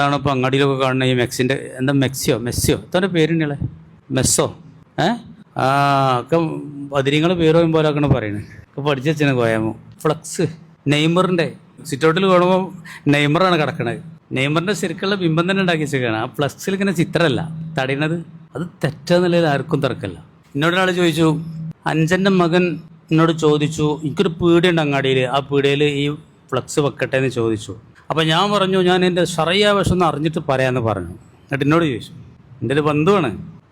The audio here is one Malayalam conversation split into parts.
അതാണ് ഇപ്പോൾ അങ്ങാടിയിലൊക്കെ കാണുന്ന ഈ മെക്സിൻ്റെ എന്താ മെസ്സിയോ എത്ര പേരുണ്ടല്ലേ മെസ്സോ ആ ഒക്കെ പതിരിങ്ങൾ പേര് പോലെയൊക്കെയാണ് പറയുന്നത്. ഒക്കെ പഠിച്ചു വെച്ചാണ് കോയാമോ. ഫ്ലക്സ് നെയ്മറിൻ്റെ സിറ്റൗട്ടിൽ കാണുമ്പോൾ നെയ്മറാണ് കിടക്കണത്. നെയ്മറിൻ്റെ ശരിക്കുള്ള ബിംബം തന്നെ ഉണ്ടാക്കി വെച്ചേക്കാണ്. ആ ഫ്ലക്സിൽ ഇങ്ങനെ ചിത്രമല്ല തടയുന്നത്. അത് തെറ്റാന്നുള്ളതിൽ ആർക്കും തർക്കമില്ല. എന്നോടൊരാൾ ചോദിച്ചു, അഞ്ചൻ്റെ മകൻ എന്നോട് ചോദിച്ചു, എനിക്കൊരു പീടിയുണ്ട് അങ്ങാടിയിൽ, ആ പീടിയയിൽ ഈ ഫ്ലക്സ് വെക്കട്ടെ എന്ന് ചോദിച്ചു. അപ്പോൾ ഞാൻ പറഞ്ഞു, ഞാൻ എൻ്റെ ഷറിയ വശം ഒന്ന് അറിഞ്ഞിട്ട് പറയാമെന്ന് പറഞ്ഞു. എന്നിട്ട് എന്നോട് ചോദിച്ചു, എൻ്റെ ഒരു ബന്ധുവാണ്.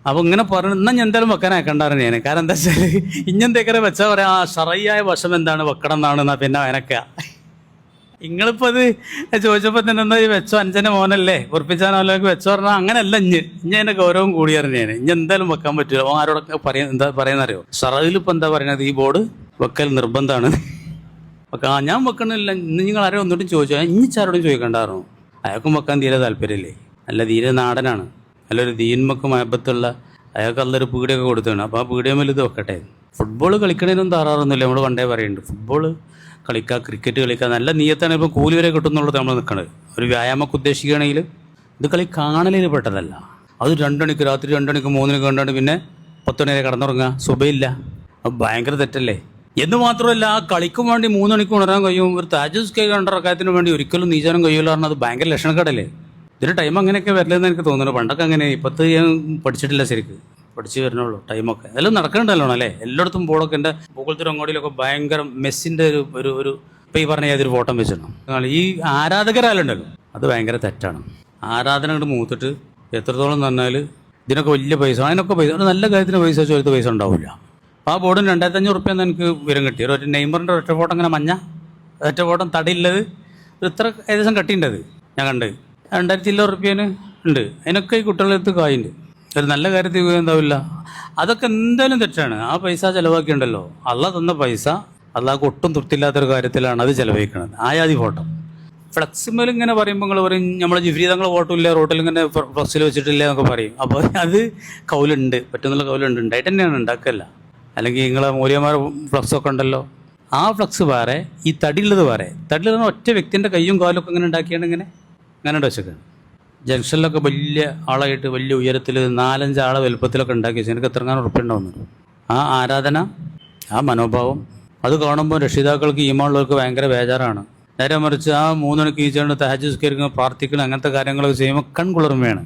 അപ്പോൾ ഇങ്ങനെ പറഞ്ഞു, എന്നാൽ ഞാൻ എന്തായാലും വെക്കാൻ അയക്കണ്ടായിരുന്നു ഞാൻ. കാരണം എന്താ വെച്ചാൽ ഇഞ്ഞെന്തൊക്കെ വെച്ചാൽ പറയാം, ആ ഷറിയായ വശം എന്താണ് വെക്കണം എന്നാണ് പിന്നെ അതിനൊക്കെ. നിങ്ങളിപ്പോൾ അത് ചോദിച്ചപ്പോൾ തന്നെ എന്താ വെച്ചോ, അഞ്ചൻ്റെ മോനല്ലേ ഉറപ്പിച്ചാനോലേക്ക് വെച്ചോ പറഞ്ഞാൽ അങ്ങനെയല്ല. ഇഞ്ഞ എൻ്റെ ഗൗരവം കൂടിയായിരുന്നു ഞാൻ. ഇഞ്ഞ എന്തായാലും വെക്കാൻ പറ്റില്ല. ആരോടൊക്കെ എന്താ പറയുന്നറിയോ, ഷറയിലിപ്പോൾ എന്താ പറയുന്നത്, ഈ ബോർഡ് വെക്കൽ നിർബന്ധമാണ്. ഞാൻ വെക്കണില്ല. ഇന്ന് നിങ്ങൾ ആരെയും ഒന്നിട്ടും ചോദിച്ചാൽ ഇഞ്ഞിച്ചാരോടും ചോദിക്കണ്ടായിരുന്നു. അയാൾക്കും വെക്കാൻ തീരെ താല്പര്യമില്ലേ. അല്ല തീരെ നാടനാണ്, നല്ലൊരു ദീൻമക്ക് മഹബത്തുള്ള അയാൾക്ക് നല്ലൊരു പീടിയൊക്കെ കൊടുത്താണ്. അപ്പോൾ ആ പീടിയമേൽ ഇത് വെക്കട്ടെ. ഫുട്ബോൾ കളിക്കണേനൊന്നും താറാറൊന്നുമില്ല. നമ്മൾ പണ്ടേ പറയുന്നുണ്ട്, ഫുട്ബോൾ കളിക്കുക, ക്രിക്കറ്റ് കളിക്കുക, നല്ല നീയത്താണ്. ഇപ്പോൾ കൂലി വരെ കിട്ടുന്നുള്ളത് നമ്മൾ നിൽക്കണത്. ഒരു വ്യായാമമൊക്കെ ഉദ്ദേശിക്കുകയാണെങ്കിൽ ഇത് കളി കാണലിൽ പെട്ടതല്ല. അത് 2 മണിക്ക്, രാത്രി 2 മണിക്ക് 3 മണിക്ക് കണ്ടാണ്ട് പിന്നെ 10 മണി വരെ കിടന്നുറങ്ങുക, സുബൈയില്ല. അത് ഭയങ്കര തെറ്റല്ലേ. എന്ന് മാത്രമല്ല, ആ കളിക്കും വേണ്ടി 3 മണിക്ക് ഉണരാൻ കഴിയും. ഒരു താജസ് കൈ കണ്ട റക്കായത്തിന് വേണ്ടി ഒരിക്കലും നീച്ചാനും കഴിയില്ല പറഞ്ഞാൽ അത് ഭയങ്കര ലക്ഷണക്കേടല്ലേ. ഇതിന് ടൈം അങ്ങനെയൊക്കെ വരില്ലെന്ന് എനിക്ക് തോന്നുന്നു. പണ്ടൊക്കെ അങ്ങനെ, ഇപ്പോഴത്തെ ഞാൻ പഠിച്ചിട്ടില്ല, ശരിക്ക് പഠിച്ച് വരുന്നുള്ളൂ ടൈമൊക്കെ. അതെല്ലാം നടക്കണ്ടല്ലോ അല്ലേ. എല്ലായിടത്തും ബോർഡൊക്കെ എൻ്റെ പൂക്കുളത്തൂർ അങ്ങോടിയിലൊക്കെ ഭയങ്കര മെസ്സിൻ്റെ ഒരു ഇപ്പോൾ ഈ പറഞ്ഞ ഏതൊരു ഫോട്ടോ വെച്ചിട്ടുണ്ടോ. ഈ ആരാധകരാലുണ്ടല്ലോ, അത് ഭയങ്കര തെറ്റാണ്. ആരാധന കൊണ്ട് മൂത്തിട്ട് എത്രത്തോളം എന്ന് പറഞ്ഞാൽ ഇതിനൊക്കെ വലിയ പൈസ, അതിനൊക്കെ പൈസ, ഒരു നല്ല കാര്യത്തിന് പൈസ ചോദിച്ച പൈസ ഉണ്ടാവില്ല. ആ ബോർഡിന് 2500 റുപ്യ എനിക്ക് വിവരം കിട്ടി. ഒരു നെയ്മറിൻ്റെ ഒറ്റ ഫോട്ടോ അങ്ങനെ മഞ്ഞ ഒറ്റ ഫോട്ടോ തടിയുള്ളത് ഇത്ര ഏകദേശം കട്ടിയുണ്ടത് ഞാൻ കണ്ട്. 2700 റുപ്യേന് ഉണ്ട്. അതിനൊക്കെ ഈ കുട്ടികളെടുത്ത് കായുണ്ട്. ഒരു നല്ല കാര്യത്തിൽ എന്താവില്ല. അതൊക്കെ എന്തായാലും തെറ്റാണ്. ആ പൈസ ചിലവാക്കിയുണ്ടല്ലോ, അള്ളാഹ് തന്ന പൈസ അള്ളാഹ്ക്ക് ഒട്ടും തൃപ്തിയില്ലാത്തൊരു കാര്യത്തിലാണ് അത് ചിലവഴിക്കുന്നത്. ആയാതി ഫോട്ടോ ഫ്ലക്സിമേൽ ഇങ്ങനെ പറയുമ്പോൾ നിങ്ങൾ പറയും, നമ്മളെ ജിഫ്രി തങ്ങൾ ഫോട്ടോ ഇല്ല, റോട്ടിൽ ഇങ്ങനെ ഫ്ലക്സിൽ വെച്ചിട്ടില്ല എന്നൊക്കെ പറയും. അപ്പോൾ അത് കൗലുണ്ട്, പറ്റുന്നുള്ള കൗലുണ്ട്, ഉണ്ടായിട്ട് തന്നെയാണ്, ഉണ്ടാക്കല്ല. അല്ലെങ്കിൽ നിങ്ങളെ മൂല്യന്മാർ ഫ്ലക്സൊക്കെ ഉണ്ടല്ലോ, ആ ഫ്ലക്സ് വേറെ, ഈ തടിയുള്ളത് വേറെ. തടിയുള്ളത് ഒറ്റ വ്യക്തിൻ്റെ കയ്യും കാലും ഒക്കെ ഇങ്ങനെ ഉണ്ടാക്കിയാണ് ഇങ്ങനെ വെച്ചേക്കാണ്. ജംഗ്ഷനിലൊക്കെ വലിയ ആളായിട്ട് വലിയ ഉയരത്തിൽ 4-5 ആളെ വലുപ്പത്തിലൊക്കെ ഉണ്ടാക്കി വെച്ചാൽ എനിക്ക് എത്രങ്ങാനും ഉറപ്പുണ്ടാവുന്നുണ്ട്. ആ ആരാധന, ആ മനോഭാവം, അത് കാണുമ്പോൾ രക്ഷിതാക്കൾക്ക് ഈമാനുള്ളവർക്ക് ഭയങ്കര ബേജാറാണ്. നേരെ മറിച്ച് ആ 3 മണിക്ക് ഈച്ചുകൊണ്ട് തഹജ്ജുദ് നിസ്കരിക്കുന്ന, പ്രാർത്ഥിക്കണം, അങ്ങനത്തെ കാര്യങ്ങളൊക്കെ ചെയ്യുമ്പോൾ കൺകുളിർമയാണ്.